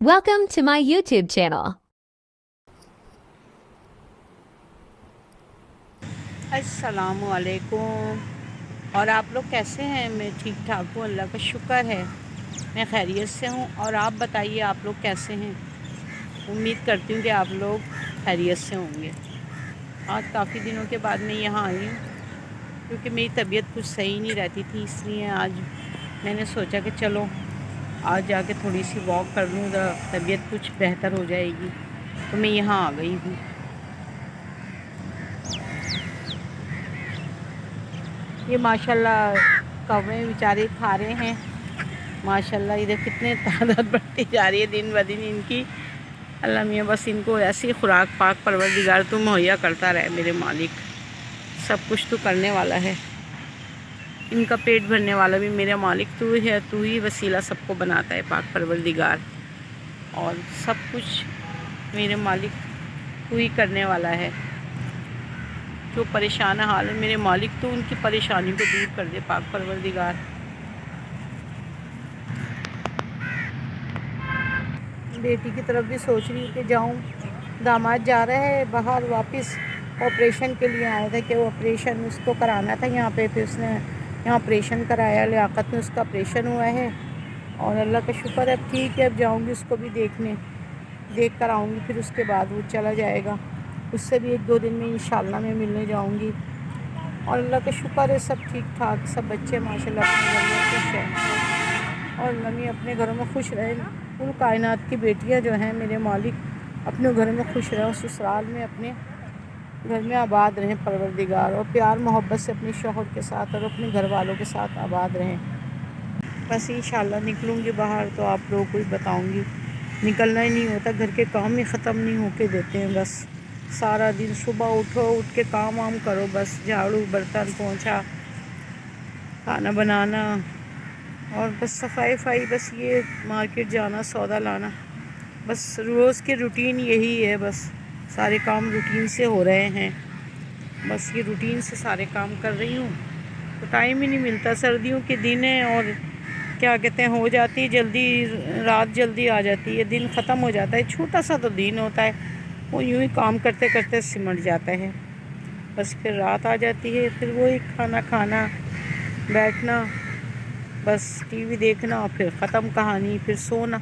Welcome to my YouTube channel. अस्सलामु अलैकुम। और आप लोग कैसे हैं? मैं ठीक ठाक हूँ, अल्लाह का शुक्र है। मैं खैरियत से हूँ। और आप बताइए, आप लोग कैसे हैं? उम्मीद करती हूँ कि आप लोग खैरियत से होंगे। आज काफ़ी दिनों के बाद मैं यहाँ आई हूँ, क्योंकि मेरी तबीयत कुछ सही नहीं रहती थी, इसलिए आज मैंने सोचा कि चलो आज जाके थोड़ी सी वॉक कर लूँ, तबीयत कुछ बेहतर हो जाएगी। तो मैं यहाँ आ गई हूँ। ये माशाल्लाह कौवे बेचारे खा रहे हैं। माशाल्लाह इधर कितने तादाद बढ़ती जा रही है दिन ब दिन इनकी। अल्लाह मियाँ बस इनको ऐसी खुराक पाक परवरदिगार तू मुहैया करता रहे मेरे मालिक। सब कुछ तो करने वाला है, इनका पेट भरने वाला भी मेरा मालिक तू है। तू ही वसीला सबको बनाता है पाक परवरदिगार। और सब कुछ मेरे मालिक तू ही करने वाला है। जो परेशान हाल है मेरे मालिक, तो उनकी परेशानी को दूर कर दे पाक परवरदिगार। बेटी की तरफ भी सोच रही हूँ कि जाऊँ। दामाद जा रहा है बाहर वापस, ऑपरेशन के लिए आया था कि वो ऑपरेशन उसको कराना था यहाँ पे। फिर उसने यहाँ ऑपरेशन कराया, लियाकत में उसका ऑपरेशन हुआ है। और अल्लाह का शुक्र है, अब ठीक है। अब जाऊँगी उसको भी देख कर आऊँगी। फिर उसके बाद वो चला जाएगा। उससे भी 1-2 दिन में इंशाल्लाह मैं मिलने जाऊँगी। और अल्लाह का शुक्र है, सब ठीक ठाक, सब बच्चे माशाल्लाह अपने घर में खुश हैं। और मम्मी अपने घरों में खुश रहें। कुल कायनात की बेटियां जो हैं मेरे मालिक अपने घर में खुश रहें, ससुराल में अपने घर में आबाद रहें परवरदिगार। और प्यार मोहब्बत से अपने शौहर के साथ और अपने घर वालों के साथ आबाद रहें। बस इंशाल्लाह निकलूँगी बाहर तो आप लोगों को ही बताऊँगी। निकलना ही नहीं होता, घर के काम ही ख़त्म नहीं होके देते हैं। बस सारा दिन सुबह उठो, उठ के काम वाम करो, बस झाड़ू बर्तन पोंछा, खाना बनाना, और बस सफाई, बस ये मार्केट जाना, सौदा लाना। बस रोज़ के रूटीन यही है। बस सारे काम रूटीन से हो रहे हैं। बस ये रूटीन से सारे काम कर रही हूँ, तो टाइम ही नहीं मिलता। सर्दियों के दिन है और क्या कहते हैं, हो जाती है जल्दी, रात जल्दी आ जाती है, दिन ख़त्म हो जाता है। छोटा सा तो दिन होता है, वो यूँ ही काम करते करते सिमट जाता है। बस फिर रात आ जाती है, फिर वही खाना खाना, बैठना, बस टीवी देखना, और फिर ख़त्म कहानी, फिर सोना।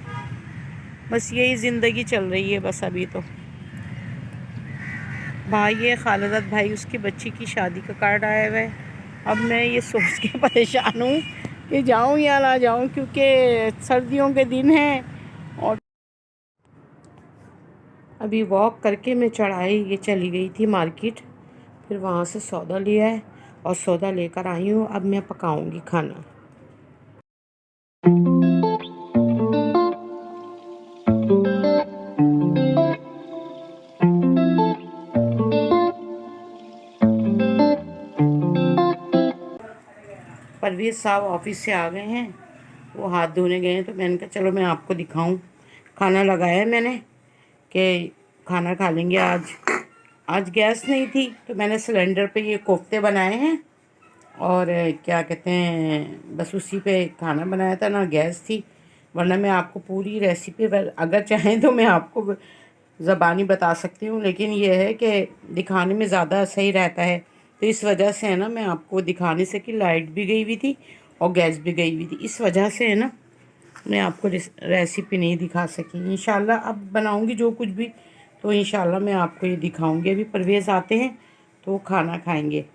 बस यही ज़िंदगी चल रही है बस अभी तो। भाई है खालदाद भाई, उसकी बच्ची की शादी का कार्ड आया हुआ है। अब मैं ये सोच के परेशान हूँ कि जाऊँ या ना जाऊँ, क्योंकि सर्दियों के दिन हैं। और अभी वॉक करके मैं चढ़ाई ये चली गई थी मार्केट, फिर वहाँ से सौदा लिया है और सौदा लेकर आई हूँ। अब मैं पकाऊँगी खाना। परवेज़ साहब ऑफिस से आ गए हैं, वो हाथ धोने गए हैं, तो मैंने कहा चलो मैं आपको दिखाऊं। खाना लगाया है मैंने कि खाना खा लेंगे आज। आज गैस नहीं थी, तो मैंने सिलेंडर पे ये कोफ्ते बनाए हैं। और क्या कहते हैं, बस उसी पे खाना बनाया था, ना गैस थी। वरना मैं आपको पूरी रेसिपी अगर चाहें तो मैं आपको ज़बानी बता सकती हूँ, लेकिन ये है कि दिखाने में ज़्यादा सही रहता है। तो इस वजह से है ना, मैं आपको दिखा नहीं सकी। लाइट भी गई हुई थी और गैस भी गई हुई थी, इस वजह से है ना मैं आपको रेसिपी नहीं दिखा सकी। इंशाल्लाह अब बनाऊँगी जो कुछ भी, तो इंशाल्लाह मैं आपको ये दिखाऊँगी। अभी परवेज़ आते हैं तो वो खाना खाएँगे।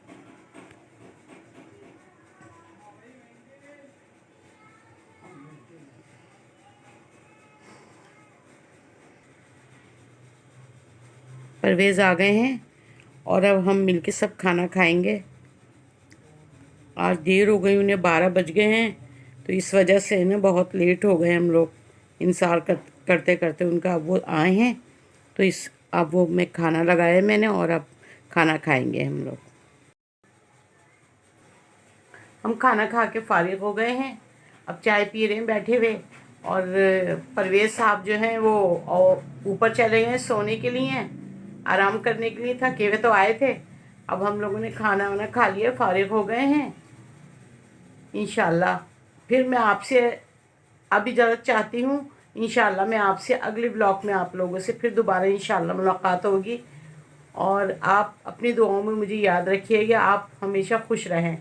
परवेज़ आ गए हैं और अब हम मिलके सब खाना खाएंगे। आज देर हो गई, उन्हें 12 बज गए हैं, तो इस वजह से ना बहुत लेट हो गए हम लोग इंतज़ार करते करते उनका। अब वो आए हैं तो अब वो मैं खाना लगाया मैंने, और अब खाना खाएंगे हम लोग। हम खाना खा के फारिग हो गए हैं, अब चाय पी रहे हैं बैठे हुए। और परवेज़ साहब जो हैं वो ऊपर चले गए सोने के लिए, आराम करने के लिए। थके हुए तो आए थे। अब हम लोगों ने खाना वाना खा लिया, फारिग हो गए हैं। इंशाल्लाह फिर मैं आपसे अब इजाज़त चाहती हूँ انشاءاللہ میں آپ سے اگلے بلاگ میں آپ لوگوں سے پھر دوبارہ انشاءاللہ ملاقات ہوگی، اور آپ اپنی دعاؤں میں مجھے یاد رکھیے گا۔ آپ ہمیشہ خوش رہیں۔